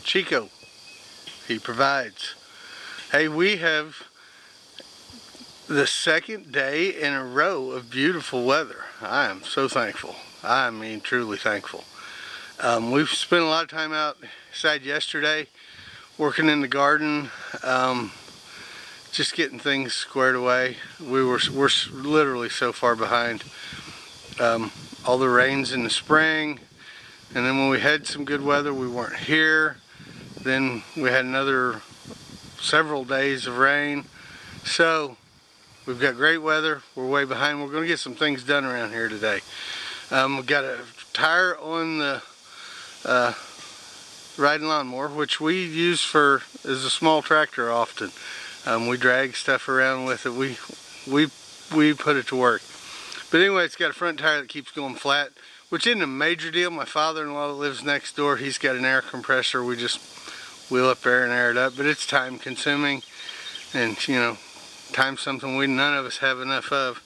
Chico. He provides. Hey, we have the second day in a row of beautiful weather. I am so thankful. I mean, truly thankful. We've spent a lot of time outside yesterday working in the garden, just getting things squared away. We're literally so far behind. All the rains in the spring, and then when we had some good weather, we weren't here. Then we had another several days of rain. So we've got great weather. We're way behind. We're going to get some things done around here today. We've got a tire on the riding lawnmower, which we use as a small tractor often. We drag stuff around with it. We put it to work. But anyway, it's got a front tire that keeps going flat, which isn't a major deal. My father-in-law that lives next door, he's got an air compressor. We just wheel up there and air it up, but it's time consuming, and you know, time's something none of us have enough of.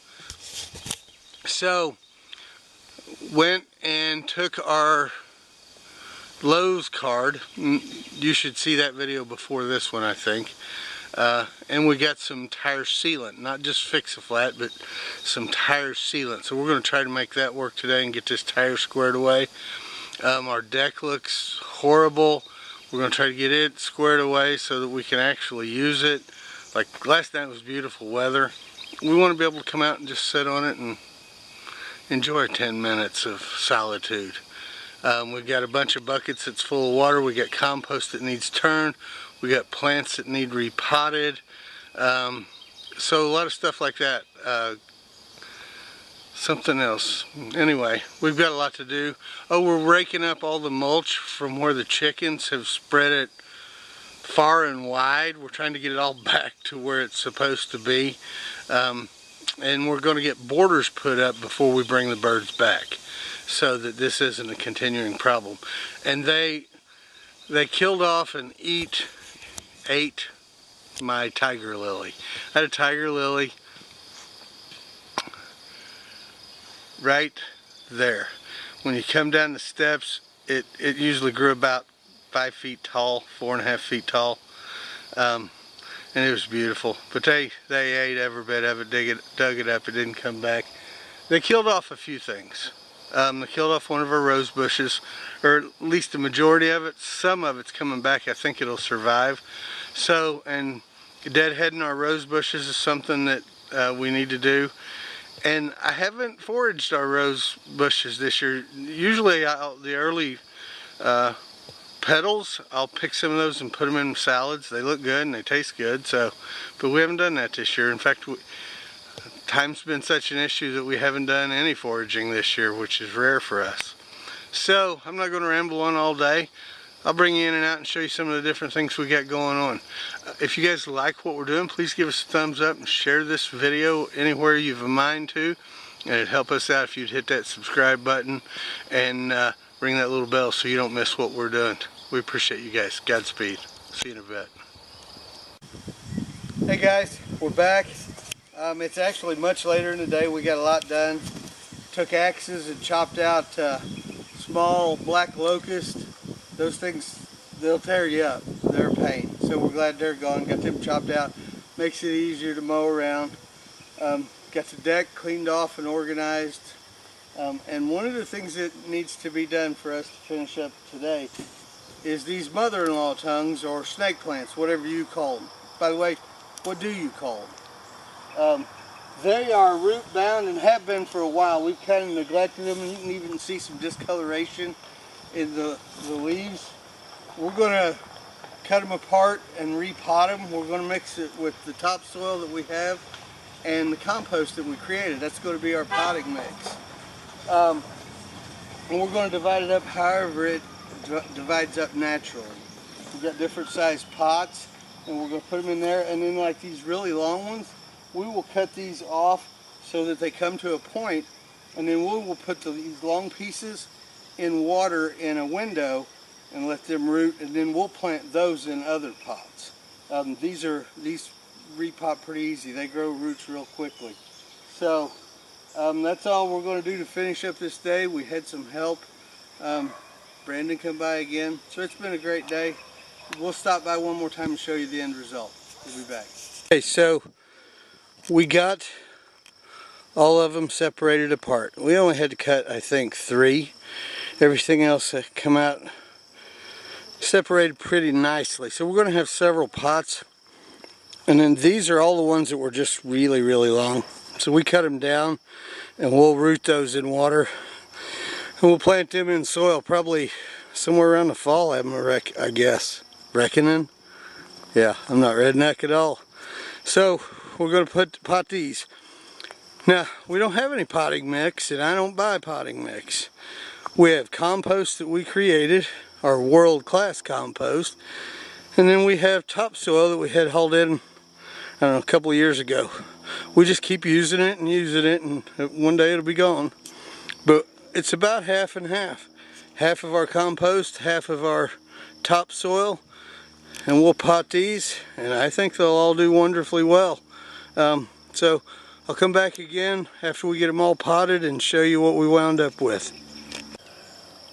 So went and took our Lowe's card. You should see that video before this one, I think. And we got some tire sealant, not just fix-a-flat, but some tire sealant. So we're going to try to make that work today and get this tire squared away. Our deck looks horrible. We're going to try to get it squared away so that we can actually use it. Like last night was beautiful weather. We want to be able to come out and just sit on it and enjoy 10 minutes of solitude. We've got a bunch of buckets that's full of water. We got compost that needs turned. We got plants that need repotted. So a lot of stuff like that. Something else. Anyway, we've got a lot to do. Oh, we're raking up all the mulch from where the chickens have spread it far and wide. We're trying to get it all back to where it's supposed to be. And we're going to get borders put up before we bring the birds back, so that this isn't a continuing problem. And they killed off and ate my tiger lily. I had a tiger lily right there. When you come down the steps, it usually grew about 5 feet tall, 4.5 feet tall, and it was beautiful. But they ate every bit of it, dug it up. It didn't come back. They killed off a few things. They killed off one of our rose bushes, or at least the majority of it. Some of it's coming back. I think it'll survive. So, and deadheading our rose bushes is something that we need to do. And I haven't foraged our rose bushes this year. Usually the early petals, I'll pick some of those and put them in salads. They look good and they taste good. So, but we haven't done that this year. In fact, time's been such an issue that we haven't done any foraging this year, which is rare for us. So I'm not going to ramble on all day. I'll bring you in and out and show you some of the different things we got going on. If you guys like what we're doing, please give us a thumbs up and share this video anywhere you've a mind to. And it'd help us out if you'd hit that subscribe button and ring that little bell so you don't miss what we're doing. We appreciate you guys. Godspeed. See you in a bit. Hey guys, we're back. It's actually much later in the day. We got a lot done. Took axes and chopped out small black locust. Those things, they'll tear you up. They're a pain. So we're glad they're gone. Got them chopped out. Makes it easier to mow around. Got the deck cleaned off and organized. And one of the things that needs to be done for us to finish up today is these mother-in-law tongues, or snake plants, whatever you call them. By the way, what do you call them? They are root bound and have been for a while. We've kind of neglected them, and you can even see some discoloration in the leaves. We're going to cut them apart and repot them. We're going to mix it with the topsoil that we have and the compost that we created. That's going to be our potting mix. And we're going to divide it up however it divides up naturally. We've got different sized pots, and we're going to put them in there, and then like these really long ones, we will cut these off so that they come to a point, and then we will put these long pieces in water in a window and let them root, and then we'll plant those in other pots. These repot pretty easy. They grow roots real quickly. So that's all we're going to do to finish up this day. We had some help. Brandon come by again. So it's been a great day. We'll stop by one more time and show you the end result. We'll be back. Okay, so we got all of them separated apart. We only had to cut, I think, 3. Everything else come out separated pretty nicely. So we're going to have several pots. And then these are all the ones that were just really, really long. So we cut them down and we'll root those in water. And we'll plant them in soil probably somewhere around the fall, I guess. Reckoning? Yeah, I'm not redneck at all. So we're going to pot these. Now, we don't have any potting mix, and I don't buy potting mix. We have compost that we created, our world-class compost, and then we have topsoil that we had hauled in, I don't know, a couple of years ago. We just keep using it, and one day it'll be gone. But it's about half and half. Half of our compost, half of our topsoil, and we'll pot these, and I think they'll all do wonderfully well. So I'll come back again after we get them all potted and show you what we wound up with.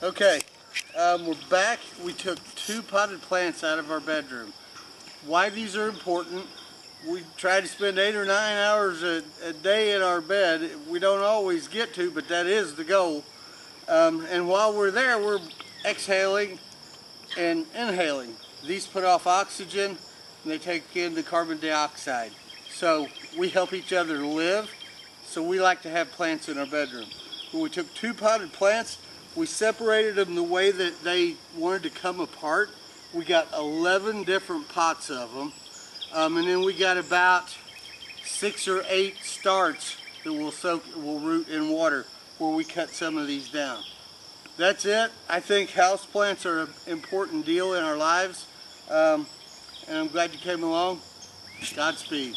Okay, we're back. We took 2 potted plants out of our bedroom. Why these are important: we try to spend 8 or 9 hours a day in our bed. We don't always get to, but that is the goal. And while we're there, we're exhaling and inhaling. These put off oxygen and they take in the carbon dioxide. So we help each other live. So we like to have plants in our bedroom. When we took 2 potted plants, we separated them the way that they wanted to come apart. We got 11 different pots of them. And then we got about 6 or 8 starts that will root in water where we cut some of these down. That's it. I think houseplants are an important deal in our lives. And I'm glad you came along. Godspeed.